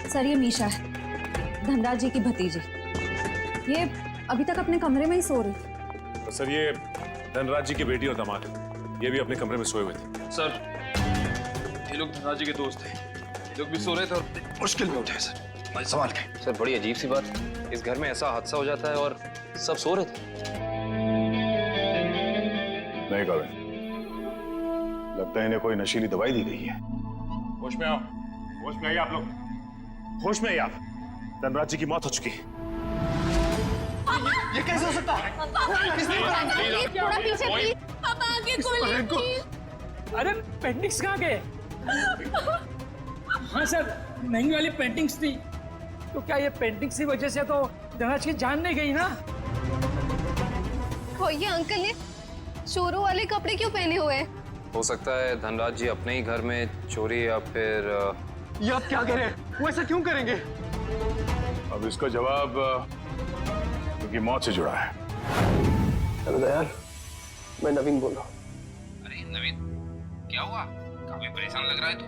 Sir ये मीशा है, धनराज जी की भतीजी। ये अभी तक अपने कमरे में ही सो रही थी। तो सर ये धनराज जी की बेटी और दामाद है, ये भी अपने कमरे में सोए हुए थे। सर ये लोग धनराज जी के दोस्त थे, ये लोग भी सो रहे थे और मुश्किल में उठे सर, हमारे सवाल के। सर बड़ी अजीब सी बात, इस घर में ऐसा हादसा हो जाता है और सब सो रहे थे। नहीं करें, लगता है इन्हें कोई नशीली दवाई दी गई है। होश में आओ, होश में आइए आप लोग, होश में आइए आप। धनराज जी की मौत हो चुकी है। ये कैसे हो सकता है? थोड़ा पीछे प्लीज। पापा आगे खोलिए। अरे पेंटिंग्स कहाँ गए? हाँ सर, महंगी वाली पेंटिंग्स थी। तो क्या ये पेंटिंग्स की वजह से तो धनराज की जान नहीं गई ना? वो ये अंकल ने चोरों वाले कपड़े क्यों पहने हुए हैं? हो सकता है धनराज जी अपने ही घर में चोरी या फिर ये आप क्या कह रहे हैं? वो ऐसा क्यों करेंगे? अब इसका जवाब उनकी मौत से जुड़ा है। हेलो दयाल, मैं नवीन बोल रहा हूँ। अरे नवीन, क्या हुआ? काफी परेशान लग रहा है तू।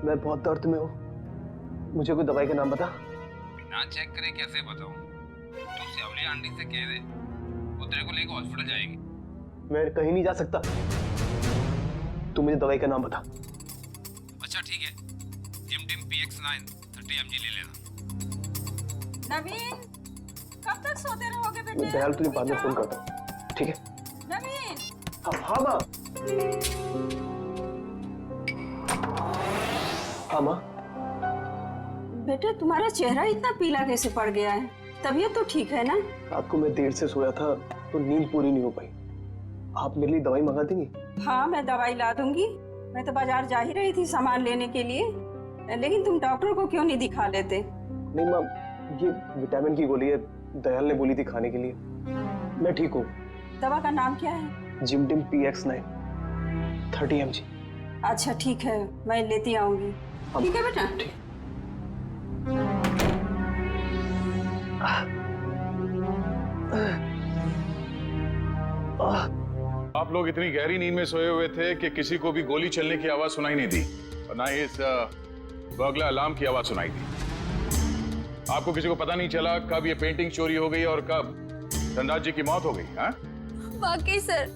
मैं बहुत दर्द में हूँ, मुझे कोई दवाई का नाम बता। बिना चेक करे कैसे बताऊं? तू सेवली आंटी से कह दे, वो तेरे को लेकर हॉस्पिटल जाएगी। मैं कहीं नहीं जा सकता, तू मुझे दवाई का नाम बता। अच्छा ठीक है, जिमटिम PX9 30 mg ले लेना। नवीन, कब तक सोते रहोगे बेटे? दयाल तुझे बाद में फोन करता हूँ, ठीक है? नवीन, हाँ माँ। हाँ माँ। बेटे तुम्हारा चेहरा इतना पीला कैसे पड़ गया है? तबीयत तो ठीक है ना? रात को मैं देर से सोया था तो नींद पूरी नहीं हो पाई। आप मेरे लिए दवाई मंगा देंगी? हाँ मैं दवाई ला दूंगी। मैं तो बाजार जा ही रही थी सामान लेने के लिए, लेकिन तुम डॉक्टर को क्यों नहीं दिखा लेते? नहीं माँ, ये विटामिन की गोली है, दयाल ने बोली थी खाने के लिए। मैं ठीक हूँ। दवा का नाम क्या है? जिमटिम PX9 30 mg। अच्छा ठीक है, मैं लेती आऊंगी। ठीक है बेटा? ठीक। आप लोग इतनी गहरी नींद में सोए हुए थे कि किसी को भी गोली चलने की आवाज सुनाई नहीं दी और ना ही इस बर्गला अलार्म की आवाज सुनाई दी। आपको किसी को पता नहीं चला कब ये पेंटिंग चोरी हो गई और कब धनराज जी की मौत हो गई? हाँ? वाकई सर,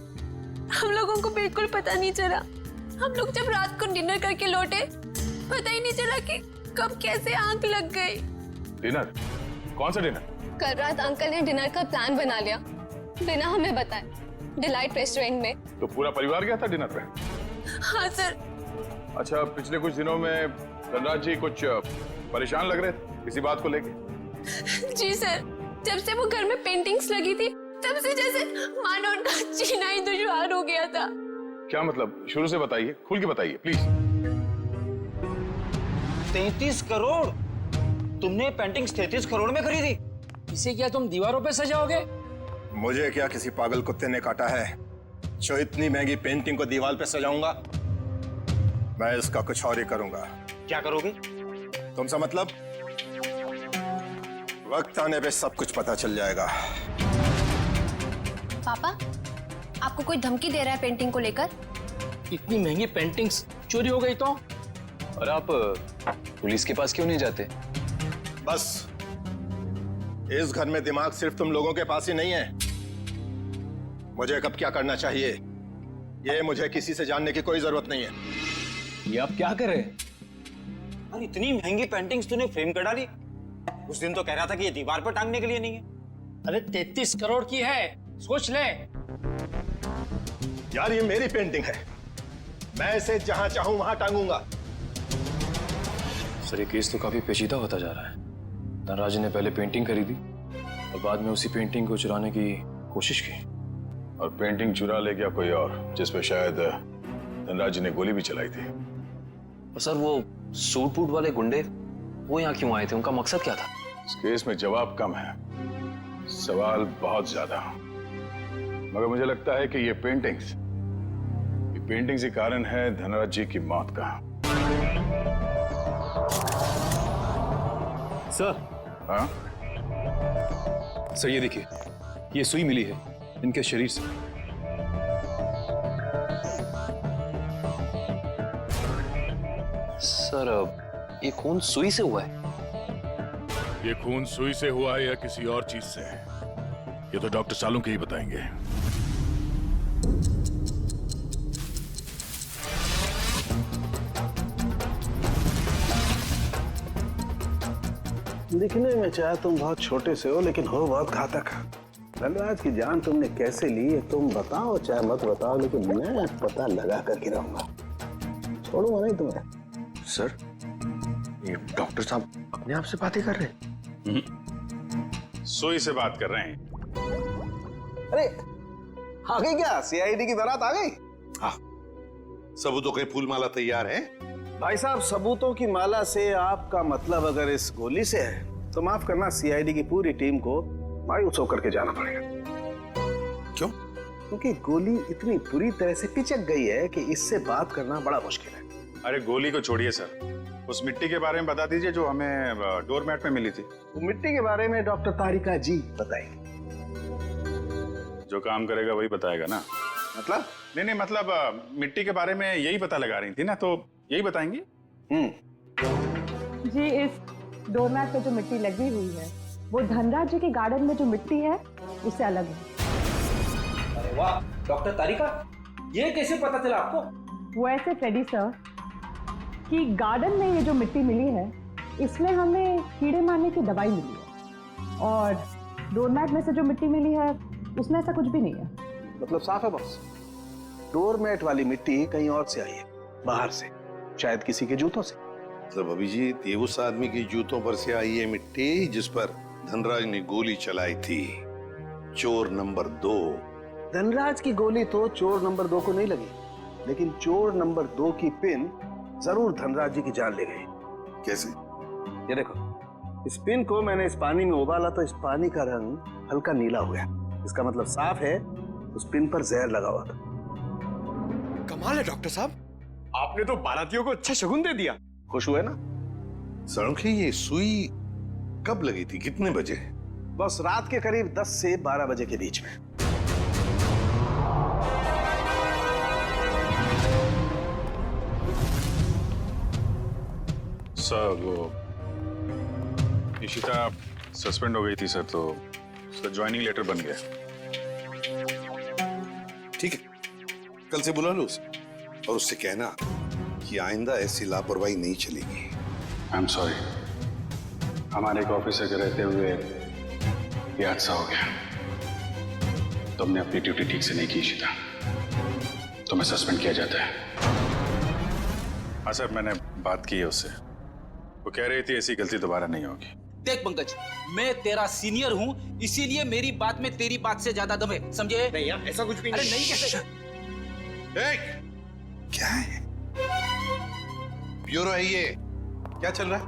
हम लोगों को बिल्कुल पता नहीं चला। हम लोग जब रात को डिनर करके लौटे, पता ही नहीं चला कि कब कैसे आंख लग गई। डिनर? कौन सा डिनर? कल रात अंकल ने डिनर का प्लान बना लिया बिना हमें बताए, डिलाइट रेस्टोरेंट में। तो पूरा परिवार गया था डिनर पे? हाँ सर। अच्छा, पिछले कुछ दिनों में धनराज जी कुछ परेशान लग रहे थे किसी बात को लेके? जी सर, जब से वो घर में पेंटिंग्स लगी थी तब से जैसे मानो उनका जीना ही दुश्वार हो गया था। क्या मतलब? शुरू से बताइए, खुल के बताइए प्लीज। 33 करोड़? तुमने पेंटिंग्स 33 करोड़ में खरीदी? इसे क्या तुम दीवारों पे सजाओगे? मुझे क्या किसी पागल कुत्ते ने काटा है जो इतनी महंगी पेंटिंग को दीवार पे सजाऊंगा? मैं इसका कुछ और ही करूंगा। क्या करोगे? तुमसे मतलब? वक्त आने पे सब कुछ पता चल जाएगा। पापा, आपको कोई धमकी दे रहा है पेंटिंग को लेकर? इतनी महंगी पेंटिंग्स चोरी हो गई तो? और आप पुलिस के पास क्यों नहीं जाते? बस, इस घर में दिमाग सिर्फ तुम लोगों के पास ही नहीं है। मुझे कब क्या करना चाहिए ये मुझे किसी से जानने की कोई जरूरत नहीं है। ये आप क्या कर रहे हैं? अरे इतनी महंगी पेंटिंग्स तूने फ्रेम कर डाली। उस दिन तो कह रहा था कि ये दीवार पर टांगने के लिए नहीं है। अरे 33 करोड़ की है, सोच ले। यार ये मेरी पेंटिंग है, मैं इसे जहां चाहूं वहां टांगूंगा। सर ये केस तो काफी पेचीदा होता जा रहा है। धनराज ने पहले पेंटिंग खरीदी और बाद में उसी पेंटिंग को चुराने की कोशिश की। और पेंटिंग चुरा ले गया कोई और, जिसपे शायद धनराज जी ने गोली भी चलाई थी। और सर वो सूट बूट वाले गुंडे वो यहाँ क्यों आए थे? उनका मकसद क्या था? इस केस में जवाब कम है, सवाल बहुत ज्यादा। मगर मुझे लगता है कि ये पेंटिंग्स ही कारण है धनराज जी की मौत का। सर। हाँ? सर ये देखिए, ये सुई मिली है इनके शरीर से। सर ये खून सुई से हुआ है? ये खून सुई से हुआ है या किसी और चीज से, ये तो डॉक्टर सालुंके ही बताएंगे। दिखने में चाहे तुम बहुत छोटे से हो, लेकिन हो बहुत घातक। धनराज की जान तुमने कैसे ली है तुम बताओ, चाहे मत बताओ, लेकिन मैं पता लगा कर गिराऊंगा, छोड़ूंगा नहीं तुम्हें। सर ये डॉक्टर साहब अपने आप से बातें कर रहे हैं? सुई से बात कर रहे हैं। अरे आ गई क्या सीआईडी की बारात आ गई? हाँ, सबूतों के फूल माला तैयार है। भाई साहब सबूतों की माला से आपका मतलब अगर इस गोली से है तो माफ करना, सीआईडी की पूरी टीम को मायूस होकर के जाना पड़ेगा। क्यों? क्योंकि गोली इतनी बुरी तरह से पिचक गई है कि इससे बात करना बड़ा मुश्किल है। अरे गोली को छोड़िए सर, उस मिट्टी के बारे में बता दीजिए जो हमें डोरमैट में मिली थी। वो मिट्टी के बारे में डॉक्टर तारिका जी बताएंगे। जो काम करेगा वही बताएगा ना? मतलब नहीं मतलब मिट्टी के बारे में यही पता लगा रही थी ना, तो यही बताएंगी। जी इस डोरमैट पे जो मिट्टी लगी हुई है वो धनराज जी के गार्डन में जो मिट्टी है उससे अलग है। अरे वाह डॉक्टर तारिका, ये कैसे पता चला आपको? वो ऐसे फ्रेडी सर कि गार्डन में ये जो मिट्टी मिली है इसमें हमें कीड़े मारने की दवाई मिली है, और डोरमैट में से जो मिट्टी मिली है उसमें ऐसा कुछ भी नहीं है। मतलब साफ है बॉस, डोरमैट वाली मिट्टी कहीं और से आई है, बाहर से, शायद किसी के जूतों से। मतलब अभिजीत ये उस आदमी की जूतों पर से आई है मिट्टी जिस पर धनराज ने गोली चलाई थी, चोर नंबर 2। धनराज की गोली तो चोर नंबर 2 को नहीं लगी, लेकिन चोर नंबर 2 की पिन जरूर धनराज जी की जान ले गई। कैसे? ये देखो, इस पिन को मैंने इस पानी में उबाला तो इस पानी का रंग हल्का नीला हो गया। इसका मतलब साफ है उस पिन पर जहर लगा हुआ था। कमाल है डॉक्टर साहब, आपने तो बारातियों को अच्छा शगुन दे दिया। खुश हुए ना? सालुंके ये सुई कब लगी थी, कितने बजे? बस रात के करीब 10 से 12 बजे के बीच में। सर वो इशिता सस्पेंड हो गई थी सर, तो उसका ज्वाइनिंग लेटर बन गया। ठीक है, कल से बुला लो उसे और उससे कहना कि आइंदा ऐसी लापरवाही नहीं चलेगी। आई एम सॉरी, हमारे एक ऑफिसर के रहते हुए ये हादसा हो गया, तो हमने अपनी ड्यूटी ठीक से नहीं की इशिता, तो मैं सस्पेंड किया जाता है। हाँ सर, मैंने बात की है उससे, वो कह रही थी ऐसी गलती दोबारा नहीं होगी। देख पंकज, मैं तेरा सीनियर हूँ, इसीलिए मेरी बात में तेरी बात से ज्यादा दम है, समझे? नहीं यार ऐसा कुछ भी नहीं। अरे नहीं कैसे? क्या है? ब्यूरो है ये, क्या चल रहा है?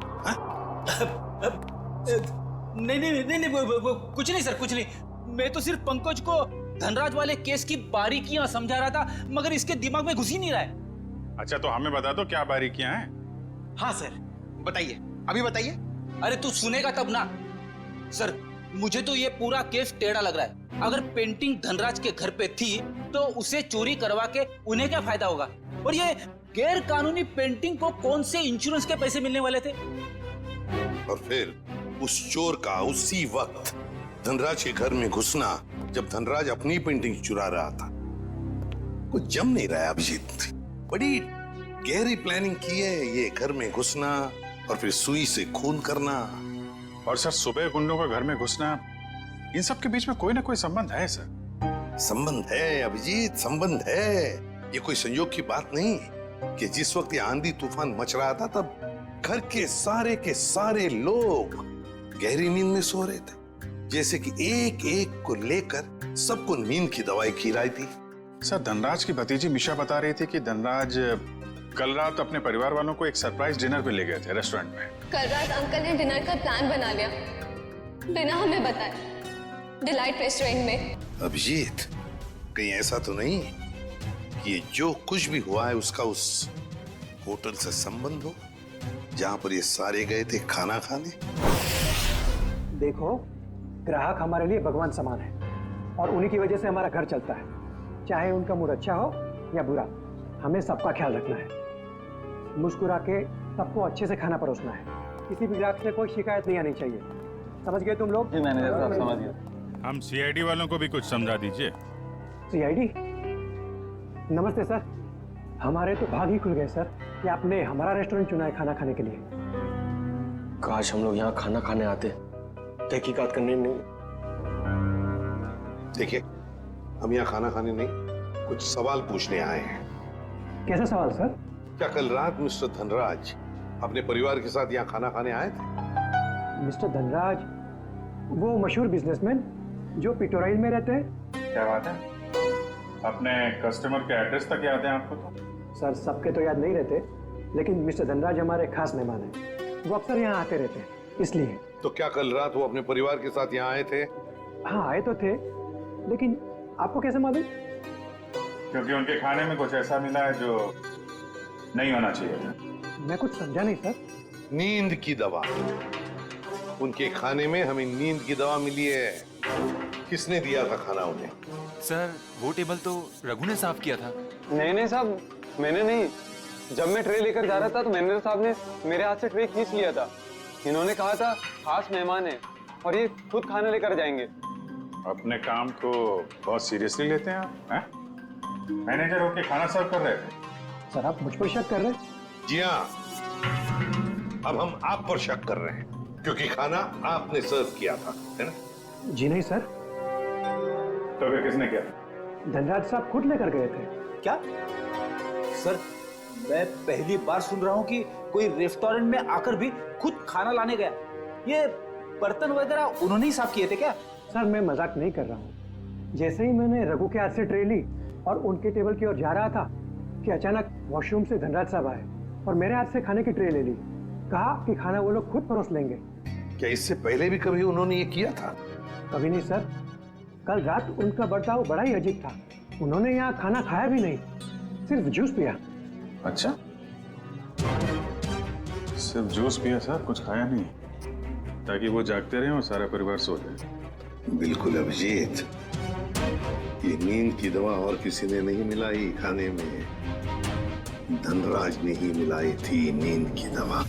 नहीं, कुछ नहीं सर, कुछ नहीं। मैं तो सिर्फ पंकज को धनराज वाले केस की बारीकियां समझा रहा था, मगर इसके दिमाग में घुस ही नहीं रहा है। अच्छा तो हमें बता दो क्या बारीकियां हैं। हाँ सर बताइए, अभी बताइए। अरे तू सुनेगा तब ना। सर मुझे तो ये पूरा केस टेढ़ा लग रहा है। अगर पेंटिंग धनराज के घर पे थी तो उसे चोरी करवा के उन्हें क्या फायदा होगा, और ये गैर कानूनी पेंटिंग को कौन से इंश्योरेंस के पैसे मिलने वाले थे? और फिर उस चोर का उसी वक्त धनराज के घर में घुसना जब धनराज अपनी पेंटिंग चुरा रहा था। कुछ जम नहीं रहा है अभिजीत, बड़ी गहरी प्लानिंग की है ये घर में घुसना और फिर सुई से खून करना। और सर सुबह गुंडों का घर में घुसना, इन सब के बीच में कोई ना कोई संबंध है सर। संबंध है अभिजीत, संबंध है। ये कोई संयोग की बात नहीं कि जिस वक्त ये आंधी तूफान मच रहा था तब घर के सारे लोग गहरी नींद में सो रहे थे, जैसे कि एक एक को लेकर सबको नींद की दवाई खिलाई थी। सर धनराज की भतीजी मिशा बता रही थी कि धनराज कल रात अपने परिवार वालों को एक सरप्राइज डिनर पे ले गए थे रेस्टोरेंट में। कल रात अंकल ने डिनर का प्लान बना लिया बिना हमें बताए, डिलाइट रेस्टोरेंट में। अभिजीत कहीं ऐसा तो नहीं कि ये जो कुछ भी हुआ है उसका उस होटल से संबंध हो जहां पर ये सारे गए थे खाना खाने? देखो, ग्राहक हमारे लिए भगवान समान है और उन्हीं की वजह से हमारा घर चलता है। चाहे उनका मूड अच्छा हो या बुरा, हमें सबका ख्याल रखना है। मुस्कुरा के सबको अच्छे से खाना परोसना है, किसी भी ग्राहक से कोई शिकायत नहीं आनी चाहिए। समझ गए तुम लोग? जी मैनेजर साहब समझ गया। हम सीआईडी वालों को भी कुछ समझा दीजिए। सीआईडी? नमस्ते सर, हमारे तो भाग ही खुल गए सर कि आपने हमारा रेस्टोरेंट चुना है खाना खाने के लिए। काश हम लोग यहाँ खाना खाने आते, तहकीकात करने नहीं। देखिए, हम यहाँ खाना खाने नहीं, कुछ सवाल पूछने आए हैं। कैसा सवाल सर? क्या कल रात मिस्टर धनराज अपने परिवार के साथ यहाँ खाना खाने आए थे? मिस्टर धनराज, वो मशहूर बिजनेसमैन जो पिटोराइल में रहते हैं। क्या बात है? अपने कस्टमर के एड्रेस तक याद है आपको? तो सर सबके तो याद नहीं रहते, लेकिन मिस्टर धनराज हमारे खास मेहमान हैं। वो अक्सर यहाँ आते रहते हैं, इसलिए। तो क्या कल रात वो अपने परिवार के साथ यहाँ आए थे? हाँ आए तो थे, लेकिन आपको कैसे मालूम? क्योंकि उनके खाने में कुछ ऐसा मिला है जो नहीं होना चाहिए था। मैं कुछ समझा नहीं सर। नींद की दवा। उनके खाने में हमें नींद की दवा मिली है। किसने दिया था खाना उन्हें? सर वो टेबल तो रघु ने साफ किया था। नहीं साहब, मैंने नहीं। जब मैं ट्रे लेकर जा रहा था तो मैनेजर साहब ने मेरे हाथ से ट्रे खींच लिया था। इन्होंने कहा था खास मेहमान है और ये खुद खाना लेकर जाएंगे। अपने काम को बहुत सीरियसली लेते हैं आप, हैं? मैनेजर होके खाना सर्व कर रहे थे। सर आप मुझ पर शक कर रहे हैं? जी हाँ, अब हम आप पर शक कर रहे हैं क्योंकि खाना आपने सर्व किया था, है ना? जी नहीं सर। तो फिर किसने किया? धनराज साहब खुद लेकर गए थे। क्या सर, मैं पहली बार सुन रहा हूँ कि कोई रेस्टोरेंट में आकर भी खुद खाना लाने गया। ये बर्तन वगैरह उन्होंने ही साफ किए थे क्या? सर मैं मजाक नहीं कर रहा हूँ। जैसे ही मैंने रघु के हाथ से ट्रे ली और उनके टेबल की ओर जा रहा था कि अचानक वॉशरूम से धनराज साहब आए और मेरे हाथ से खाने की ट्रे ले ली। कहा कि खाना वो लोग खुद परोस लेंगे। क्या इससे पहले भी कभी उन्होंने ये किया था? कभी नहीं सर। कल रात उनका बर्ताव बड़ा ही अजीब था। उन्होंने यहाँ खाना खाया भी नहीं, सिर्फ जूस पिया। अच्छा, सिर्फ जूस पिया सर, कुछ खाया नहीं, ताकि वो जागते रहे और सारा परिवार सो जाए। बिल्कुल अभिजीत, ये नींद की दवा और किसी ने नहीं मिलाई खाने में। धनराज ने ही मिलाई थी नींद की दवा।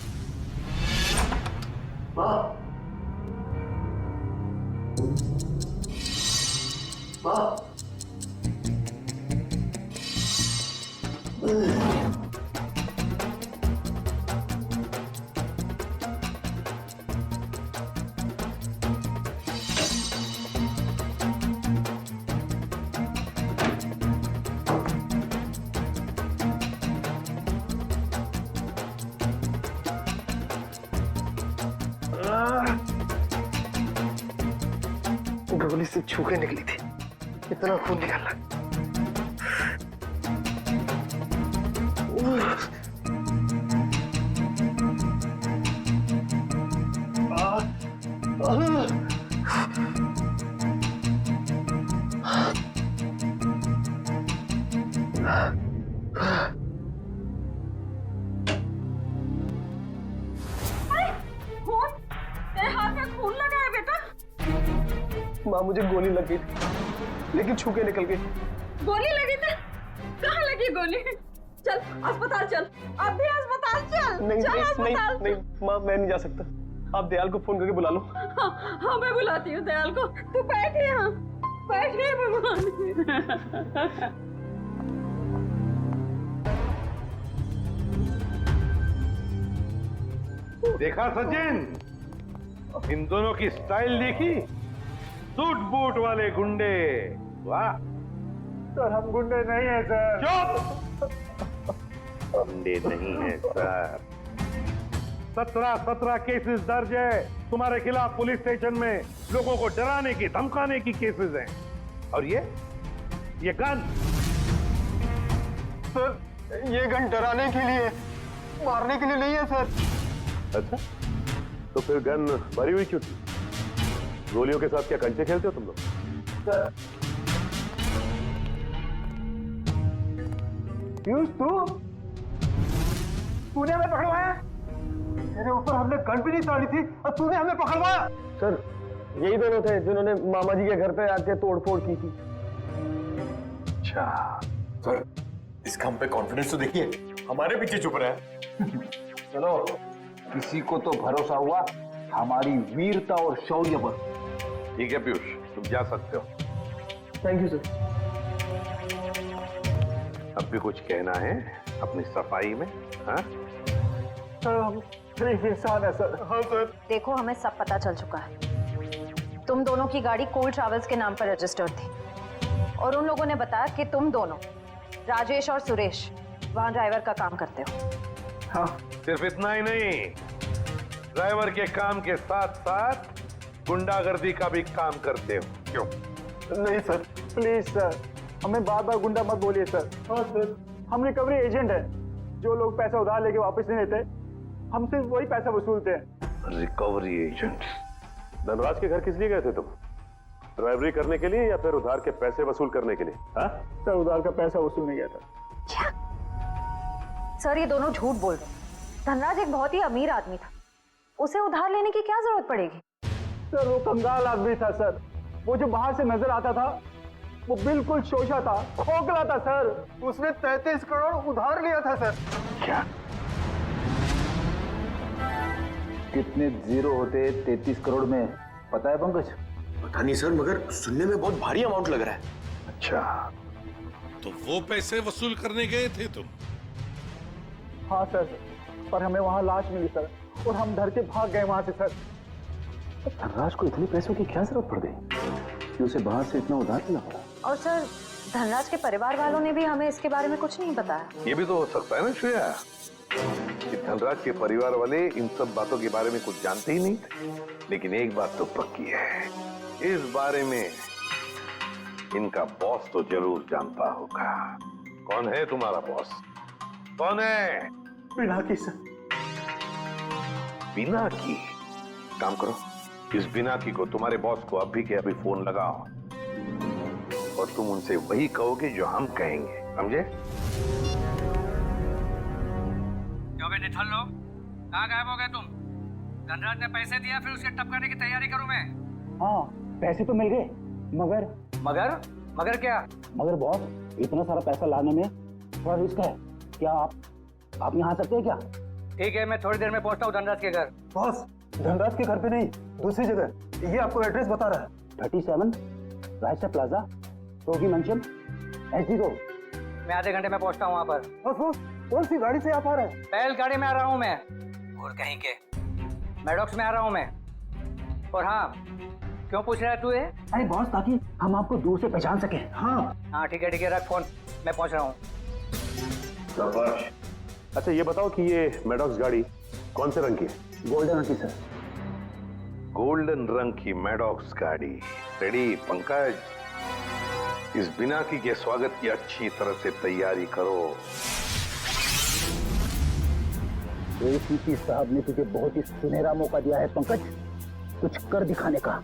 गोली से छू के निकली थी, इतना खून निकला। माँ मुझे गोली लग गई थी, लेकिन छू के निकल गई। गोली लगी थी? कहाँ लगी गोली? चल अस्पताल चल, अब भी अस्पताल चल। नहीं चल नहीं अस्पताल। नहीं माँ, मैं नहीं जा सकता। आप दयाल को फोन करके बुला लो। हाँ मैं बुलाती हूँ दयाल को। तू बैठ यहाँ, बैठ गए भगवान। देखा सचिन, इन दोनों की स्टाइल देखी? सूट बूट वाले गुंडे। वाह सर, हम गुंडे नहीं हैं सर। चुप! गुंडे नहीं हैं सर। 17 केसेस दर्ज है तुम्हारे खिलाफ पुलिस स्टेशन में। लोगों को डराने की धमकाने की केसेस हैं। और ये गन? सर ये गन डराने के लिए, मारने के लिए नहीं है सर। अच्छा, तो फिर गन भरी हुई क्यों थी? गोलियों के साथ क्या कंचे खेलते हो तुम लोग? पीयूष, तूने हमें पकड़वाया? तेरे ऊपर हमने गन भी नहीं ताड़ी थी और तूने हमें पकड़वाया? सर यही दोनों थे जिन्होंने मामा जी के घर पे आके तोड़फोड़ की थी। अच्छा सर, इसका हम पे कॉन्फिडेंस तो देखिए, हमारे पीछे चुप रहा है। चलो, किसी को तो भरोसा हुआ हमारी वीरता और शौर्य पर। ठीक है पीयूष, तुम जा सकते हो। Thank you sir. अब भी कुछ कहना है अपनी सफाई में? हाँ सर, हम गरीब इंसान है सर। हाँ सर। देखो, हमें सब पता चल चुका है। तुम दोनों की गाड़ी कोल ट्रैवल्स के नाम पर रजिस्टर्ड थी और उन लोगों ने बताया कि तुम दोनों, राजेश और सुरेश, वहां ड्राइवर का काम करते हो। हाँ, सिर्फ इतना ही नहीं, ड्राइवर के काम के साथ साथ गुंडागर्दी का भी काम करते हो। क्यों? नहीं सर, प्लीज सर, हमें बार बार गुंडा मत बोलिए सर। हाँ सर, हम रिकवरी एजेंट हैं। जो लोग पैसा उधार लेके वापस नहीं देते, हम सिर्फ वही पैसा वसूलते हैं। Recovery agent? धनराज के घर किस लिए गए थे तुम? ड्राइवरी करने के लिए या फिर उधार के पैसे वसूल करने के लिए? हाँ सर, उधार का पैसा वसूलने गया था। क्या? सर, ये दोनों झूठ बोल रहे हैं। धनराज एक बहुत ही अमीर आदमी था, उसे उधार लेने की क्या जरूरत पड़ेगी? सर, वो कंगाल आदमी था सर। वो जो बाहर से नजर आता था, वो बिल्कुल शोषा था, खोखला था सर। उसने 33 करोड़ उधार लिया था सर। क्या? कितने जीरो होते 33 करोड़ में, पता है पंकज? पता नहीं सर, मगर सुनने में बहुत भारी अमाउंट लग रहा है। अच्छा, तो वो पैसे वसूल करने गए थे तुम? हाँ सर, पर हमें वहां लाश मिली सर और हम डर के भाग गए वहां से सर। धनराज को इतने पैसों की क्या जरूरत पड़ गई कि उसे बाहर से इतना उधार लेना पड़ा? और सर, धनराज के परिवार वालों ने भी हमें इसके बारे में कुछ नहीं बताया। ये भी तो हो सकता है ना श्रेया, कि धनराज के परिवार वाले इन सब बातों के बारे में कुछ जानते ही नहीं थे। लेकिन एक बात तो पक्की है, इस बारे में इनका बॉस तो जरूर जानता होगा। कौन है तुम्हारा बॉस? कौन है? पिनाकी सर। पिनाकी? काम करो, इस पिनाकी को, तुम्हारे बॉस को अभी के अभी फोन लगाओ और तुम उनसे वही कहोगे जो हम कहेंगे, समझे? क्यों बे निठल्ल लोग, कहाँ गायब हो गए तुम? धनराज ने पैसे दिया, फिर उसे टपकाने की तैयारी करूं मैं। हाँ, पैसे तो मिल गए, मगर मगर क्या? मगर बॉस, इतना सारा पैसा लाने में थोड़ा रिस्क है। क्या आप यहाँ आ सकते हैं क्या? ठीक है, मैं थोड़ी देर में पहुंचता हूँ धनराज के घर। बॉस, धनराज के घर पे नहीं, दूसरी जगह। ये आपको एड्रेस बता रहा है। 37 रायसा प्लाजा, रोगी मंचम, एसडी रोड। मैं आधे घंटे में पहुंचता हूँ वहाँ पर। बॉस, कौन सी गाड़ी से आप आ रहे हैं? बैल गाड़ी में आ रहा हूँ मैं। और कहीं के मैडॉक्स में आ रहा हूँ मैं। और हाँ, क्यों पूछ रहा है तू ये? अरे बॉस, ताकि हम आपको दूर से पहचान सके। हाँ, ठीक है, रख फोन, मैं पहुंच रहा हूँ। अच्छा ये बताओ कि ये मैडॉक्स गाड़ी कौन से रंग की है? गोल्डन रंग की सर। गोल्डन रंग की मैडॉक्स गाड़ी रेडी? पंकज, इस बिनाकी के स्वागत की अच्छी तरह से तैयारी करो। एसीपी साहब ने तुझे बहुत ही सुनहरा मौका दिया है पंकज, कुछ कर दिखाने का।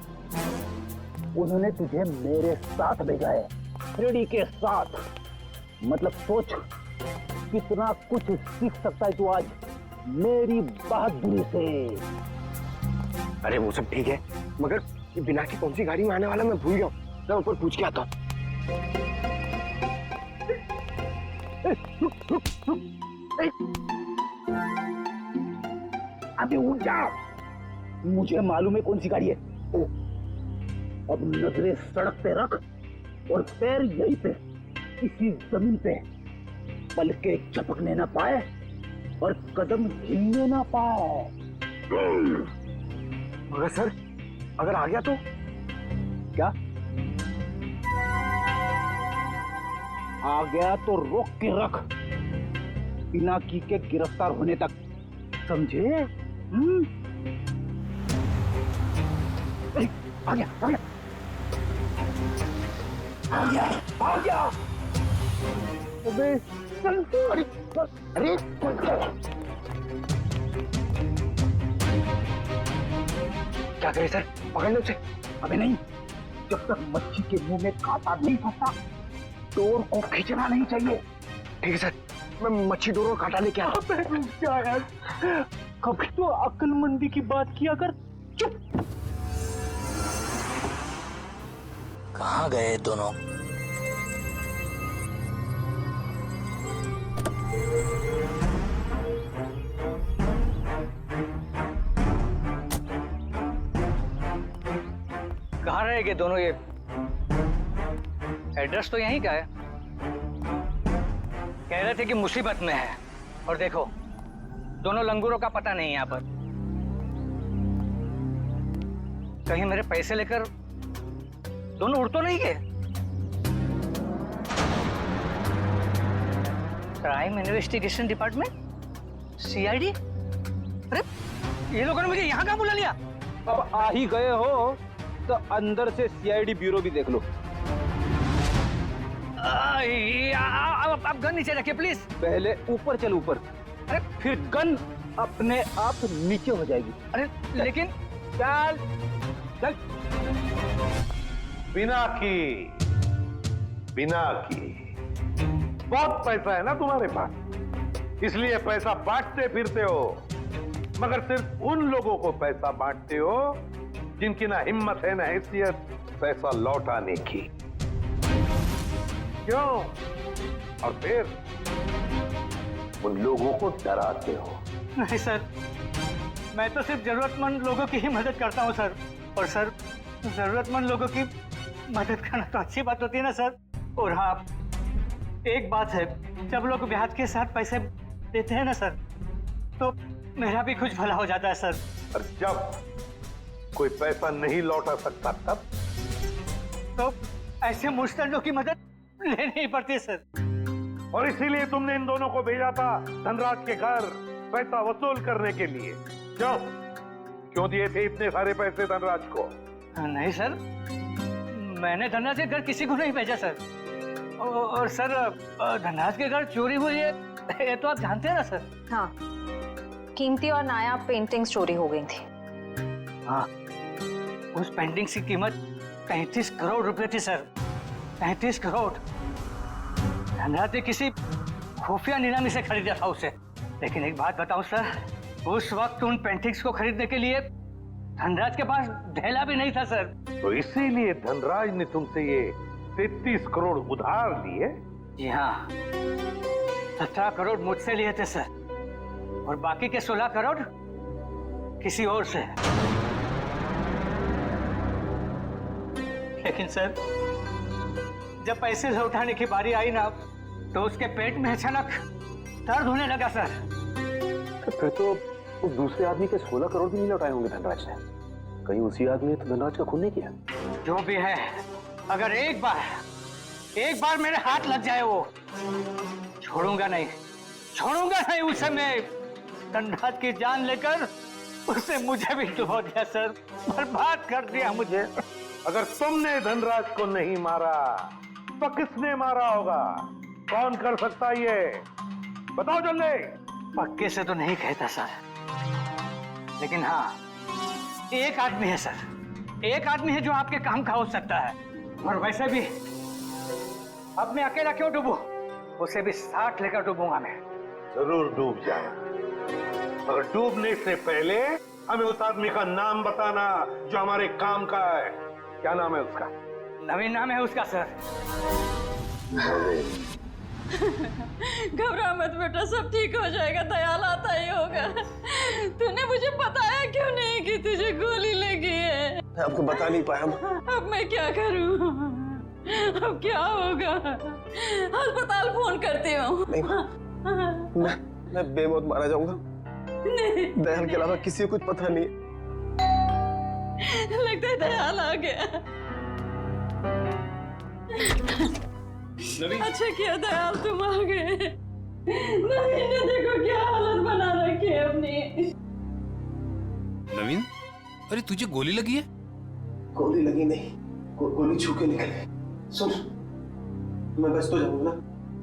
उन्होंने तुझे मेरे साथ भेजा है, फ्रेडी के साथ। मतलब सोच कितना कुछ सीख सकता है तू आज मेरी बहादुरी से। अरे वो सब ठीक है, मगर ये बिना की कौन सी गाड़ी में आने वाला मैं भूल गया। मैं ऊपर पूछ के आता हूँ। अभी उठ जा, मुझे मालूम है कौन सी गाड़ी है। अब नजरें सड़क पे रख और पैर यहीं पे, इसी जमीन पे, पलके झपकने ना पाए और कदम हिलने ना पाए। मगर सर, अगर आ गया तो? क्या आ गया तो रोक के रख, पिनाकी के गिरफ्तार होने तक, समझे? आ गया, आ गया, आ गया, आ गया। अबे चल, अरे क्या करे सर, पकड़ लो उसे। अबे नहीं, जब तक मच्छी के मुंह में कांटा नहीं फंसता, डोर को खींचना नहीं चाहिए। ठीक है सर, मैं मच्छी डोर और कांटा लेके आता हूं। क्या यार, कभी तो अक्लमंदी की बात किया कर। चुप। कहाँ गए दोनों? कहाँ रहेंगे दोनों ये? एड्रेस तो यहीं का है। कह रहे थे कि मुसीबत में है, और देखो दोनों लंगूरों का पता नहीं है यहाँ पर। कहीं मेरे पैसे लेकर दोनों उड़ तो नहीं गए? Crime investigation department, CID? अरे ये लोगों ने मुझे यहाँ कहाँ बुला लिया? अब आ ही गए हो तो अंदर से सीआईडी ब्यूरो भी देख लो। आप गन नीचे रखिए प्लीज। पहले ऊपर चल, ऊपर। अरे फिर गन अपने आप नीचे हो जाएगी। अरे लेकिन चल चल। बिना की बहुत पैसा है ना तुम्हारे पास, इसलिए पैसा बांटते फिरते हो, मगर सिर्फ उन लोगों को पैसा बांटते हो जिनकी ना हिम्मत है ना हैसियत पैसा लौटाने की। क्यों? और फिर उन लोगों को डराते हो। नहीं सर, मैं तो सिर्फ जरूरतमंद लोगों की ही मदद करता हूँ सर। और सर, जरूरतमंद लोगों की मदद करना तो अच्छी बात होती है ना सर। और हाँ, एक बात है, जब लोग ब्याज के साथ पैसे देते हैं ना सर, तो मेरा भी कुछ भला हो जाता है सर। और जब कोई पैसा नहीं लौटा सकता तब तो ऐसे मुश्तरों की मदद लेनी ही पड़ती है सर। और इसीलिए तुमने इन दोनों को भेजा था धनराज के घर पैसा वसूल करने के लिए। क्यों दिए थे इतने सारे पैसे धनराज को? नहीं सर, मैंने धनराज के घर किसी को नहीं भेजा सर। और सर, धनराज के घर चोरी हुई है ये तो आप जानते हैं ना सर। हाँ, कीमती और नायाब पेंटिंग्स चोरी हो गई थी। हाँ, उस पेंटिंग्स की कीमत 35 करोड़ रुपए थी सर। 35 करोड़। धनराज ने किसी खुफिया नीलामी से खरीदा था उसे। लेकिन एक बात बताऊं सर, उस वक्त उन पेंटिंग्स को खरीदने के लिए धनराज के पास ढेला भी नहीं था सर। तो इसीलिए धनराज ने तुमसे ये 33 करोड़ उधार लिए? जी हाँ, 17 करोड़ मुझसे लिए थे सर, और बाकी के 16 करोड़ किसी और से। लेकिन सर, जब पैसे लौटाने की बारी आई ना, तो उसके पेट में अचानक दर्द होने लगा सर। फिर तो उस दूसरे आदमी के 16 करोड़ भी नहीं लौटाए होंगे धनराज ने। कहीं उसी आदमी ने तो धनराज का खून नहीं किया? जो भी है, अगर एक बार मेरे हाथ लग जाए, वो छोड़ूंगा नहीं उसे। मैं धनराज की जान लेकर उससे मुझे भी डुबो दिया सर, बर्बाद कर दिया मुझे। अगर तुमने धनराज को नहीं मारा तो किसने मारा होगा? कौन कर सकता ये? बताओ जल्दी। पक्के से तो नहीं कहता सर, लेकिन हाँ, एक आदमी है सर। एक आदमी है जो आपके काम का हो सकता है। और वैसे भी अब मैं अकेला क्यों डूबूं? उसे भी साथ लेकर डूबूंगा मैं। जरूर डूब जाए, मगर डूबने से पहले हमें उस आदमी का नाम बताना जो हमारे काम का है। क्या नाम है उसका? नवीन नाम है उसका सर। घबरा मत बेटा, सब ठीक हो जाएगा। दयाल आता ही होगा। तूने मुझे बताया क्यों नहीं कि तुझे गोली लगी है? मैं आपको बता नहीं पाया। अब मैं क्या करूं? अब क्या होगा? अस्पताल फोन करती हूँ। मैं बेमौत मारा जाऊंगा। दयाल के अलावा किसी को कुछ पता नहीं। लगता है दयाल आ गया। अच्छा किया दयाल तुम आ गए। नवीन ने देखो क्या हालत बना रखी है अपनी। नवीन, अरे तुझे गोली लगी है? गोली लगी नहीं, गोली छू के निकली। सुन, मैं बच तो जाऊंगा ना?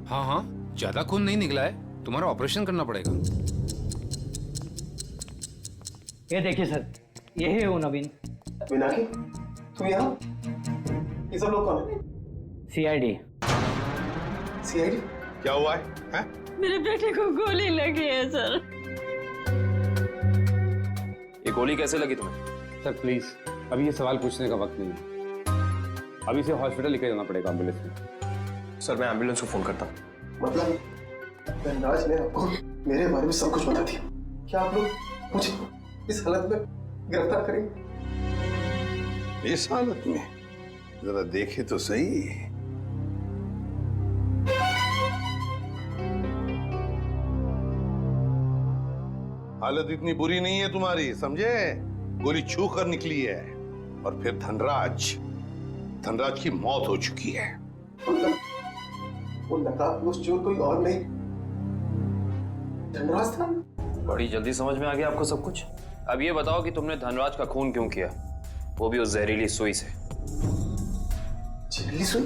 हाँ हाँ, ज्यादा खून नहीं निकला है, तुम्हारा ऑपरेशन करना पड़ेगा। ये देखिए सर, यही है वो नवीन। मीनाक्षी, तुम यहाँ? ये सब लोग कौन है? सीआईडी। सीआईडी? क्या हुआ है? मेरे बेटे को गोली लगी है सर। ये गोली कैसे लगी तुम्हें? सर प्लीज, अभी ये सवाल पूछने का वक्त नहीं है। अभी से हॉस्पिटल लेकर जाना पड़ेगा एम्बुलेंस में। सर मैं एम्बुलेंस को फोन करता हूँ। मतलब धनराज ने आपको मेरे बारे में सब कुछ बता दिया? क्या आप लोग मुझे इस हालत में गिरफ्तार करेंगे? इस हालत में जरा देखे तो सही। हालत इतनी बुरी नहीं है तुम्हारी, समझे? गोली छू कर निकली है। और फिर धनराज की मौत हो चुकी है। वो नकाबपोश चोर कोई और नहीं, धनराज था। बड़ी जल्दी समझ में आ गया आपको सब कुछ। अब ये बताओ कि तुमने धनराज का खून क्यों किया, वो भी उस जहरीली सुई से। जहरीली सुई?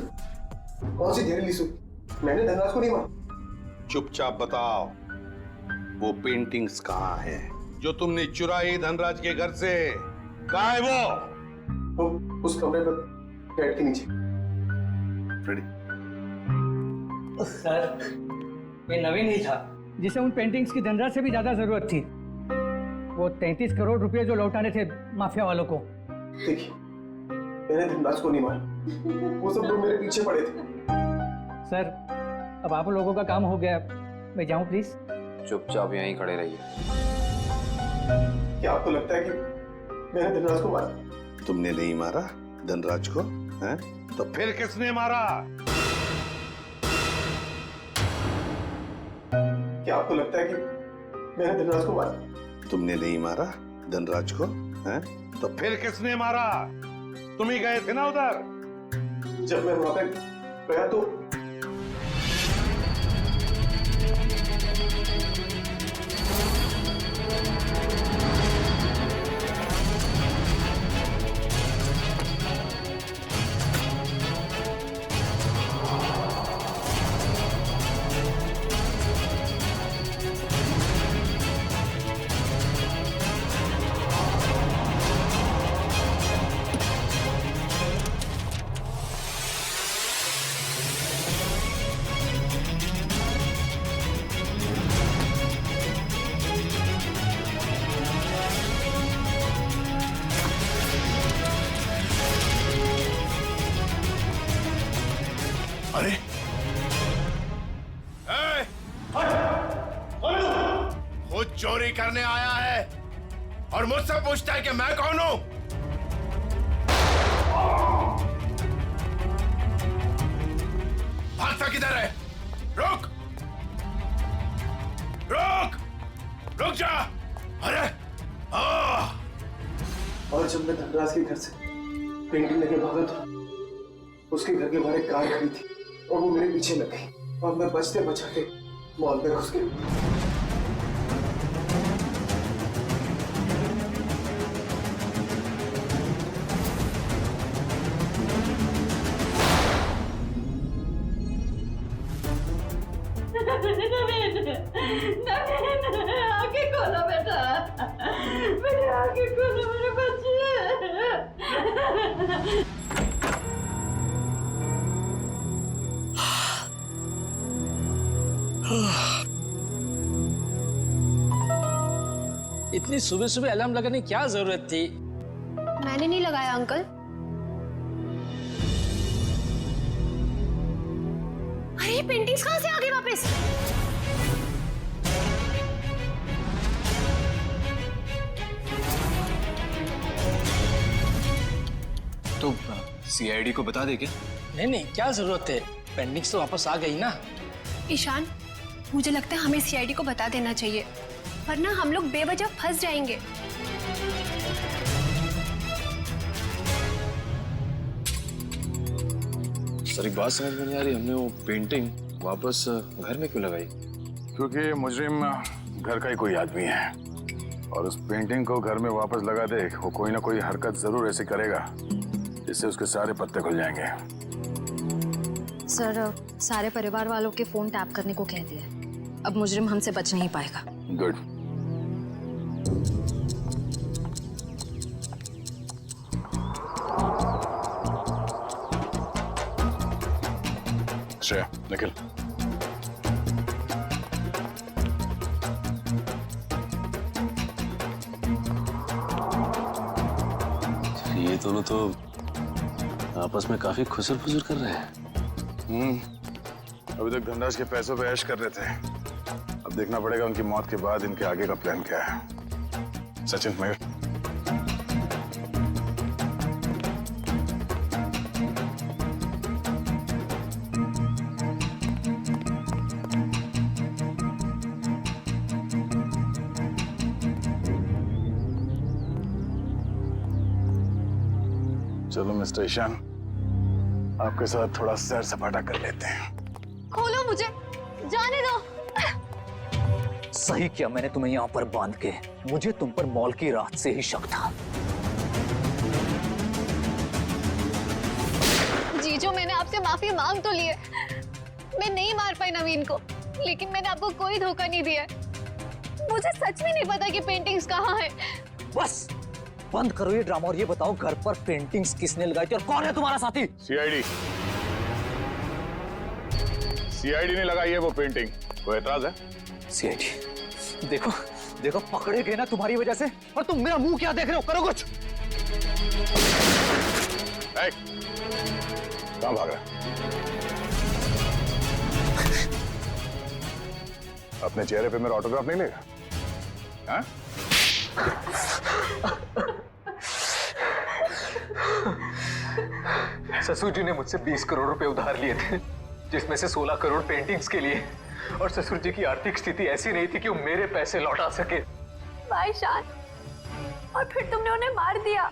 कौन सी जहरीली सुई? मैंने धनराज को नहीं मारा। चुपचाप बताओ, वो पेंटिंग्स कहाँ है जो तुमने चुराई धनराज के घर से? कहाँ है वो उस कमरे पर बेड के नीचे। फ्रेडी। सर, मैं नवीन ही था जिसे उन पेंटिंग्स की धनराज से भी ज्यादा जरूरत थी। वो 33 करोड़ रुपए जो लौटाने थे माफिया वालों को। देखिए, मैंने धनराज को नहीं मारा, वो सब लोग मेरे पीछे पड़े थे। सर, अब आप लोगों का काम हो गया, मैं जाऊं प्लीज? चुपचाप यहीं खड़े रहिए। क्या आपको लगता है कि मैंने धनराज को मारा? तुमने नहीं मारा धनराज को, हैं? तो फिर किसने मारा? क्या आपको लगता है कि मैंने धनराज को मारा? तुमने नहीं मारा धनराज को, हैं? तो फिर किसने मारा? तुम ही गए थे ना उधर। जब मैं वहां पे गया तो अरे खुद चोरी करने आया है और मुझसे पूछता है कि मैं कौन हूं? भागता किधर है? रुक रुक रुक जा। अरे और जब मैं धनराज के घर से पेंटिंग लेके भागा था, उसके घर के बाहर एक कार खड़ी थी और वो मेरे पीछे लग गई और मैं बचते बचाते मॉल में घुस गया। आगे खोलो बेटा, मेरे आगे खोलो मेरे बच्चे। इतनी सुबह सुबह अलार्म लगाने की क्या जरूरत थी? मैंने नहीं लगाया अंकल। अरे ये पेंटिंग्स कहां से आ गई वापस? तो सीआईडी को बता दे क्या? नहीं, क्या जरूरत है? पेंटिंग्स तो वापस आ गई ना। ईशान, मुझे लगता है हमें सीआईडी को बता देना चाहिए, वरना हम लोग बेवजह फंस जाएंगे। सर, एक बात समझ में नहीं आ रही, हमने वो पेंटिंग वापस घर में क्यों लगाई? क्योंकि मुजरिम घर का ही कोई आदमी है और उस पेंटिंग को घर में वापस लगा दे, वो कोई ना कोई हरकत जरूर ऐसी करेगा जिससे उसके सारे पत्ते खुल जाएंगे। सर, सारे परिवार वालों के फोन टैप करने को कह दिया, अब मुजरिम हमसे बच नहीं पाएगा। गुड। श्रेया, निखिल, ये दोनों तो आपस में काफी खुसर फुसर कर रहे हैं। अभी तक धनराज के पैसों पे ऐश कर रहे थे, अब देखना पड़ेगा उनकी मौत के बाद इनके आगे का प्लान क्या है। सचिन, मयूर, चलो मिस्टर ईशान, आपके साथ थोड़ा सैर सपाटा कर लेते हैं। खोलो मुझे, जाने दो। सही किया मैंने तुम्हें यहाँ पर बांध के। मुझे तुम पर मॉल की रात से ही शक था। जीजू, मैंने आपसे माफी मांग तो ली है। मैं नहीं मार पाई नवीन को, लेकिन मैंने आपको कोई धोखा नहीं दिया। मुझे सच में नहीं पता कि पेंटिंग्स कहाँ है। बस बंद करो ये ड्रामा और ये बताओ घर पर पेंटिंग्स किसने लगाई थी और कौन है तुम्हारा साथी? सीआईडी। सीआईडी ने लगाई है वो पेंटिंग। कोई एतराज है? सीआईडी, देखो देखो पकड़े गए ना तुम्हारी वजह से, और तुम मेरा मुंह क्या देख रहे हो? करो कुछ। कहां भाग रहा? अपने चेहरे पे मेरा ऑटोग्राफ नहीं लेगा? हाँ? ससुर जी ने मुझसे 20 करोड़ रुपए उधार लिए थे, जिसमें से 16 करोड़ पेंटिंग्स के लिए। और ससुर जी की आर्थिक स्थिति ऐसी नहीं थी कि वो मेरे पैसे लौटा सके। भाई शान, और फिर तुमने उन्हें मार दिया।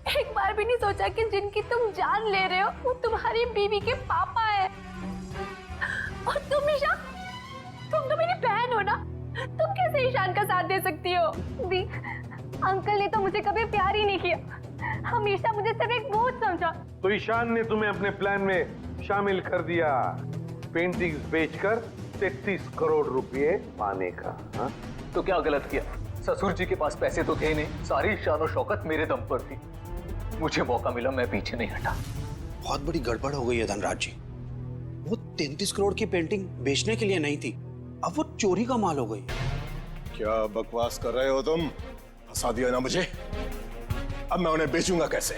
एक बार भी नहीं सोचा कि जिनकी तुम जान ले रहे हो वो तुम्हारी बीवी के पापा है। और तुम ईशान, तुम तो मेरी बहन हो ना, तुम कैसे ईशान का साथ दे सकती हो? दी, अंकल ने तो मुझे कभी प्यार ही नहीं किया। हमेशा मुझे सिर्फ एक बोझ समझा। तो ईशान ने तुम्हें अपने प्लान में शामिल कर दिया, पेंटिंग्स बेचकर 33 करोड़ रुपए पाने का। हा? तो क्या गलत किया? ससुर जी के पास पैसे तो थे नहीं, सारी शान और शौकत मेरे दम पर थी। मुझे मौका मिला, मैं पीछे नहीं हटा। बहुत बड़ी गड़बड़ हो गई है धनराज जी। वो 33 करोड़ की पेंटिंग बेचने के लिए नहीं थी, अब वो चोरी का माल हो गई। क्या बकवास कर रहे हो तुम? फंसा दिया ना मुझे। अब मैं उन्हें बेचूंगा कैसे?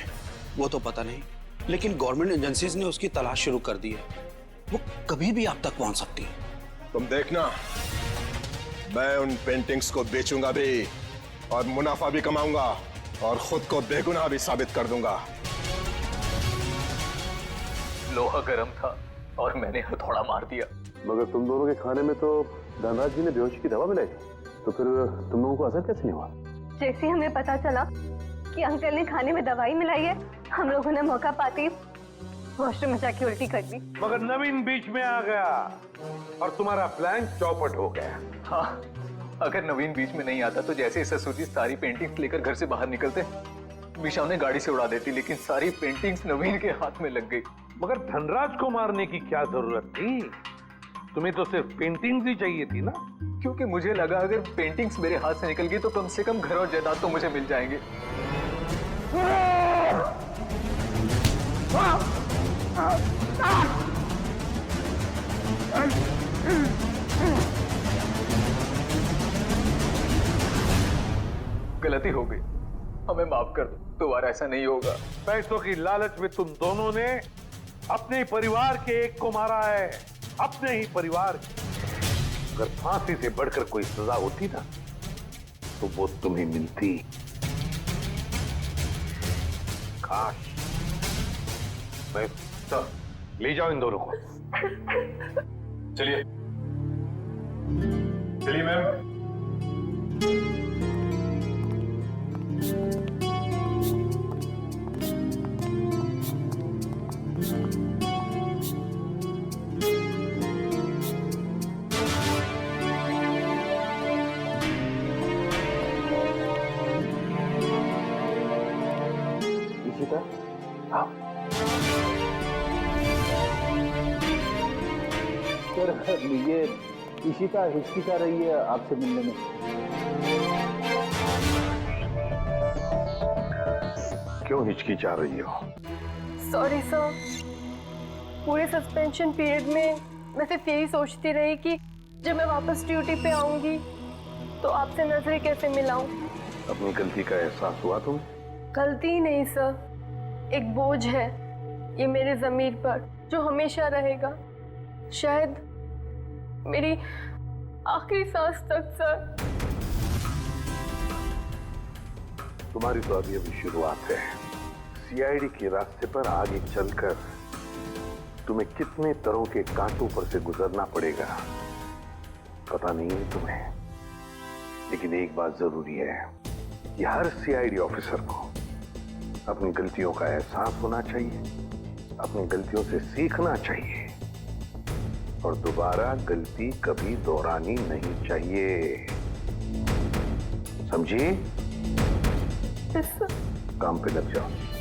वो तो पता नहीं, लेकिन गवर्नमेंट एजेंसीज ने उसकी तलाश शुरू कर दी है। वो कभी भी आप तक पहुंच सकती है। तुम देखना, मैं उन पेंटिंग्स को बेचूंगा भी और मुनाफा भी कमाऊंगा और खुद को बेगुनाह भी साबित कर दूंगा। लोहा गर्म था और मैंने हथौड़ा मार दिया। मगर तुम दोनों के खाने में तो धनराज जी ने बेहोशी की दवा मिलाई, तो फिर तुम लोगों को असर कैसे नहीं हुआ? जैसे हमें पता चला कि अंकल ने खाने में दवाई मिलाई है, हम लोगों ने मौका पाते ही वॉशरूम में जाके उल्टी कर दी। मगर नवीन बीच में आ गया और तुम्हारा प्लान चौपट हो गया। हाँ, अगर नवीन बीच में नहीं आता तो जैसे ही ससुर जी सारी पेंटिंग्स लेकर घर से बाहर निकलते, मीशा उन्हें गाड़ी से उड़ा देती, लेकिन सारी पेंटिंग्स नवीन के हाथ में लग गई। मगर धनराज को मारने की क्या जरूरत थी? तुम्हें तो सिर्फ पेंटिंग्स ही चाहिए थी ना? क्योंकि मुझे लगा अगर पेंटिंग्स मेरे हाथ से निकल गई तो कम से कम घर और जायदाद तो मुझे मिल जाएंगे। गलती हो गई, हमें माफ कर दो, दोबारा ऐसा नहीं होगा। पैसों की लालच में तुम दोनों ने अपने ही परिवार के एक को मारा है, अपने ही परिवार। अगर फांसी से बढ़कर कोई सजा होती ना तो वो तुम्हें मिलती। काश। मैं तो ले जाओ इन दोनों को। चलिए चलिए मैम। सर, ये इशिता हिचकिचा रही है आपसे मिलने में। क्यों हिचकिचा रही हो? सॉरी सर, पूरे सस्पेंशन पीरियड में मैं सिर्फ यही सोचती रही कि जब मैं वापस ड्यूटी पे आऊंगी तो आपसे नजरें कैसे मिलाऊं। अपनी गलती का एहसास हुआ तुम्हें? गलती नहीं सर, एक बोझ है ये मेरे ज़मीर पर जो हमेशा रहेगा, शायद मेरी आखिरी सांस तक सर। तुम्हारी तो अभी शुरुआत है। सीआईडी के रास्ते पर आगे चलकर तुम्हें कितने तरह के कांटों पर से गुजरना पड़ेगा पता नहीं है तुम्हें, लेकिन एक बात जरूरी है कि हर सीआईडी ऑफिसर को अपनी गलतियों का एहसास होना चाहिए, अपनी गलतियों से सीखना चाहिए और दोबारा गलती कभी दोहरानी नहीं चाहिए। समझी? काम पे लग जाओ।